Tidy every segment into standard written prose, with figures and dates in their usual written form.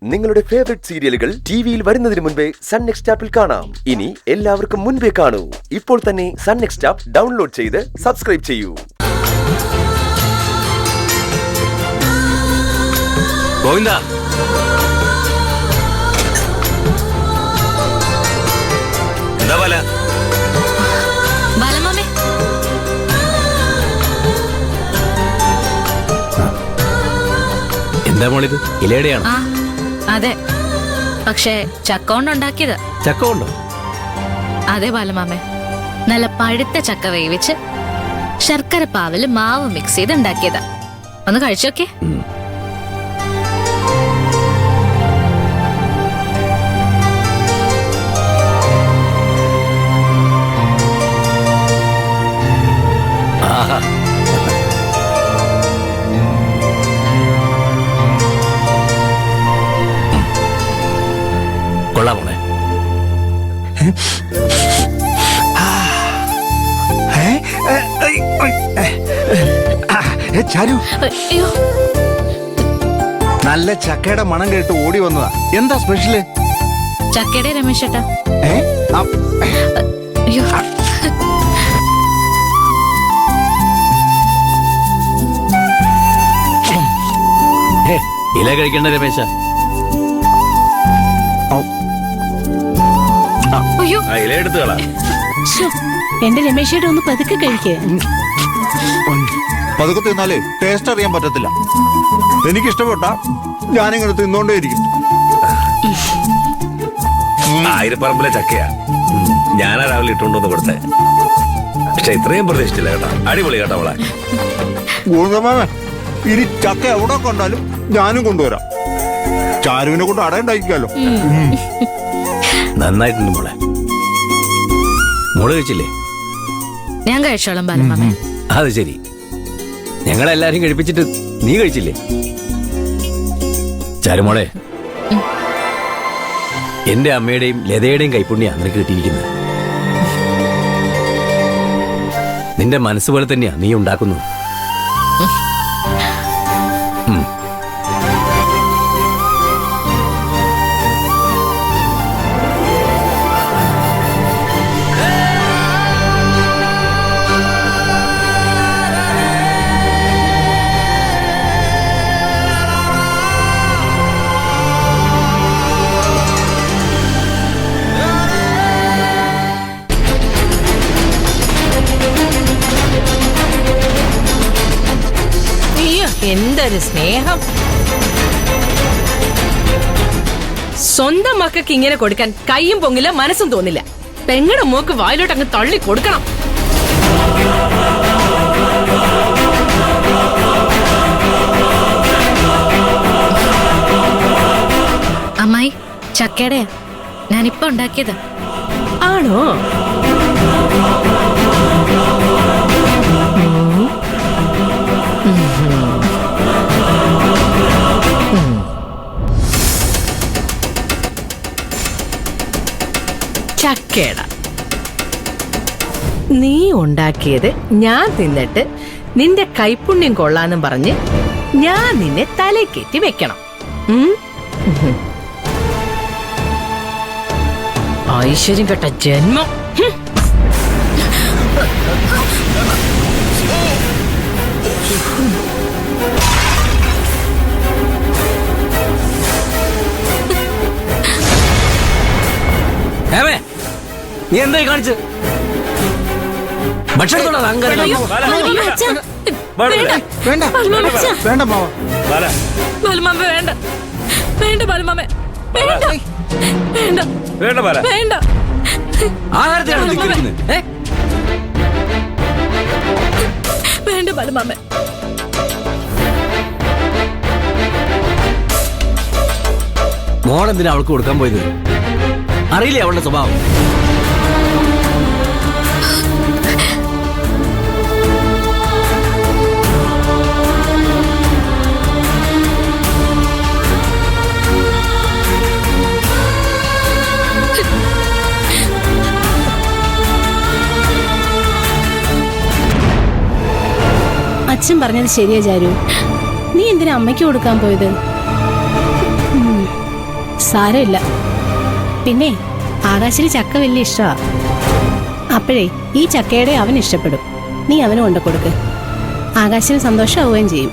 നിങ്ങളുടെ ഫേവറേറ്റ് സീരിയലുകൾ ടിവിയിൽ വരുന്നതിന് മുൻപേ സൺ നെക്സ്റ്റ് ആപ്പിൽ കാണാം. ഇനി എല്ലാവർക്കും മുൻപേ കാണൂ. ഇപ്പോൾ തന്നെ സൺ നെക്സ്റ്റ് ആപ്പ് ഡൗൺലോഡ് ചെയ്ത് സബ്സ്ക്രൈബ് ചെയ്യൂ. ഗോവിന്ദ, എന്താ പോലെ എന്താ മോളിത്? ഇലയുടെയാണോ? അതെ, പക്ഷേ ചക്ക കൊണ്ടുണ്ടാക്കിയത്. ചക്ക കൊണ്ടോ? അതെ ബാലമാമേ, നല്ല പഴുത്ത ചക്ക വേവിച്ച് ശർക്കര പാവില് മാവ് മിക്സ് ചെയ്ത് ഉണ്ടാക്കിയതാ. ഒന്ന് കഴിച്ചോക്കെ. കൊള്ളാമോളെ? നല്ല ചക്കയുടെ മണം കേട്ട് ഓടി വന്നതാ. എന്താ സ്പെഷ്യല്? ചക്കയുടെ രമേശ് ചേട്ടാ. അയ്യോ, ഇല കഴിക്കണ്ട രമേശ. അയ്യോ, ഇല എടുത്തു കളാ. എന്റെ രമേശയുടെ ഒന്ന് പതുക്കെ കഴിക്കേ. പതുക്കെ തിന്നാലേ ടേസ്റ്റ് അറിയാൻ പറ്റത്തില്ല. എനിക്കിഷ്ടപ്പെട്ട ഞാനിങ്ങനെ തിന്നോണ്ടേയിരിക്കും. ആയിരപ്പറമ്പിലെ ചക്കയാ. ഞാനാ രാവിലെ ഇട്ടുകൊണ്ടൊന്ന് കൊടുത്തേ. പക്ഷെ ഇത്രയും പ്രതീക്ഷിച്ചില്ല കേട്ടോ. അടിപൊളി കേട്ടോ അവളെ. ഇനി ചക്ക എവിടെ കൊണ്ടാലും ഞാനും കൊണ്ടുവരാം. ചാരുവിനെ കൊണ്ട് അടയുണ്ടാക്കിക്കാലോ. നന്നായിട്ടുണ്ട് മോളെ. മോള് കഴിച്ചില്ലേ? ഞാൻ കഴിച്ചോളാം ബാലമാമേ. അത് ശരി, ഞങ്ങളെല്ലാരും കഴിപ്പിച്ചിട്ട് നീ കഴിച്ചില്ലേ? ചാരുമോളെ, എന്റെ അമ്മയുടെയും ലതയുടെയും കൈപ്പുണ്യാ നിനക്ക് കിട്ടിയിരിക്കുന്നത്. നിന്റെ മനസ്സ് പോലെ തന്നെയാ നീ ഉണ്ടാക്കുന്നത്. എന്തൊരു സ്നേഹം! സ്വന്തം മക്കൾക്ക് ഇങ്ങനെ കൊടുക്കാൻ കൈയും പൊങ്ങില്ല, മനസ്സും തോന്നില്ല. പെങ്ങടെ മൂക്ക് വായിലോട്ട് അങ്ങ് തള്ളി കൊടുക്കണം. അമ്മായി, ചക്കയുടെ ഞാനിപ്പോ ഉണ്ടാക്കിയത്. ആണോ? ചക്കേട നീ ഉണ്ടാക്കിയത് ഞാൻ തിന്നിട്ട് നിന്റെ കൈപ്പുണ്യം കൊള്ളാന്നും പറഞ്ഞ് ഞാൻ നിന്നെ തലക്കേറ്റി വെക്കണം. ഐശ്വര്യം കേട്ട ജന്മം. നീ എന്തായി കാണിച്ച്? ഭക്ഷണത്തോടെ ആഹാരത്തിലാണ് മോളെന്തിനാ അവൾക്ക് കൊടുക്കാൻ പോയത്? അറിയില്ലേ അവളുടെ സ്വഭാവം? അച്ഛൻ പറഞ്ഞത് ശരിയാ ചാരു. നീ എന്തിനാ അമ്മയ്ക്ക് കൊടുക്കാൻ പോയത്? സാരമില്ല. പിന്നെ ആകാശിന് ചക്ക വലിയ ഇഷ്ടമാ. അപ്പോഴേ ഈ ചക്കയുടെ അവൻ ഇഷ്ടപ്പെടും. നീ അവന് കൊണ്ടു കൊടുക്ക്. ആകാശിന് സന്തോഷമാവുകയും ചെയ്യും.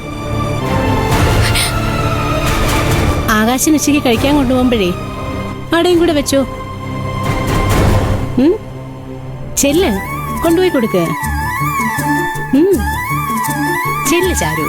ആകാശിന് ഉച്ചയ്ക്ക് കഴിക്കാൻ കൊണ്ടുപോകുമ്പോഴേ അവിടെയും കൂടെ വെച്ചോ. ചെല്ല്, കൊണ്ടുപോയി കൊടുക്ക്. ചെല്ല് ചാരു.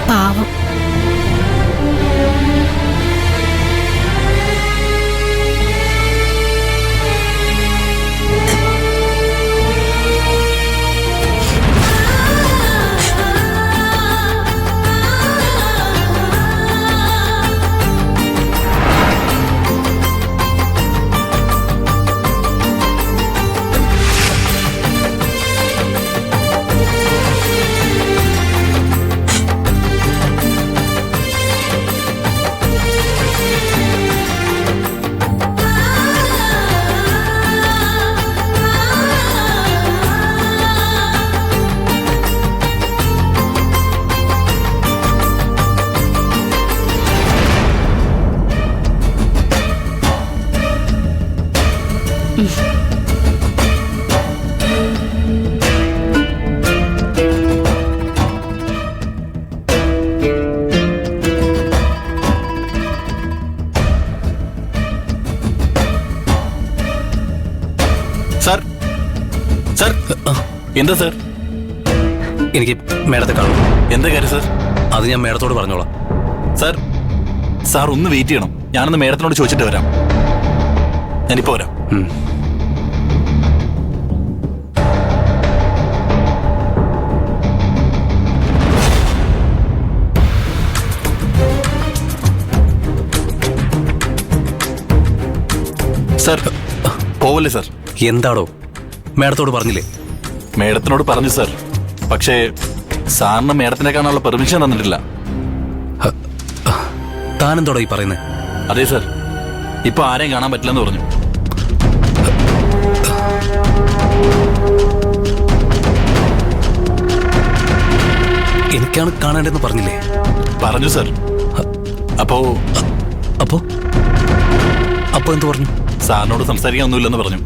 പാവം. സാർ, സാർ, എന്താ സാർ? എനിക്ക് മേഡത്തെ കാണും. എന്താ കാര്യം സാർ? അത് ഞാൻ മേഡത്തോട് പറഞ്ഞോളാം. സാർ, സാർ ഒന്ന് വെയിറ്റ് ചെയ്യണം. ഞാനൊന്ന് മേഡത്തിനോട് ചോദിച്ചിട്ട് വരാം. ഞാനിപ്പോ വരാം. സാർ, പോവല്ലേ സാർ? എന്താടോ, മേഡത്തോട് പറഞ്ഞില്ലേ? മേഡത്തിനോട് പറഞ്ഞു സാർ. പക്ഷേ സാറിന് മേഡത്തിനെ കാണാനുള്ള പെർമിഷൻ തന്നിട്ടില്ല. താനെന്തോടോ ഈ പറയുന്നത്? അതെ സാർ, ഇപ്പൊ ആരെയും കാണാൻ പറ്റില്ലെന്ന് പറഞ്ഞു. എനിക്കാണ് കാണേണ്ടതെന്ന് പറഞ്ഞില്ലേ? പറഞ്ഞു സാർ. അപ്പോ അപ്പോ അപ്പോ എന്ത് പറഞ്ഞു? സാറിനോട് സംസാരിക്കാൻ ഒന്നുമില്ലെന്ന് പറഞ്ഞു.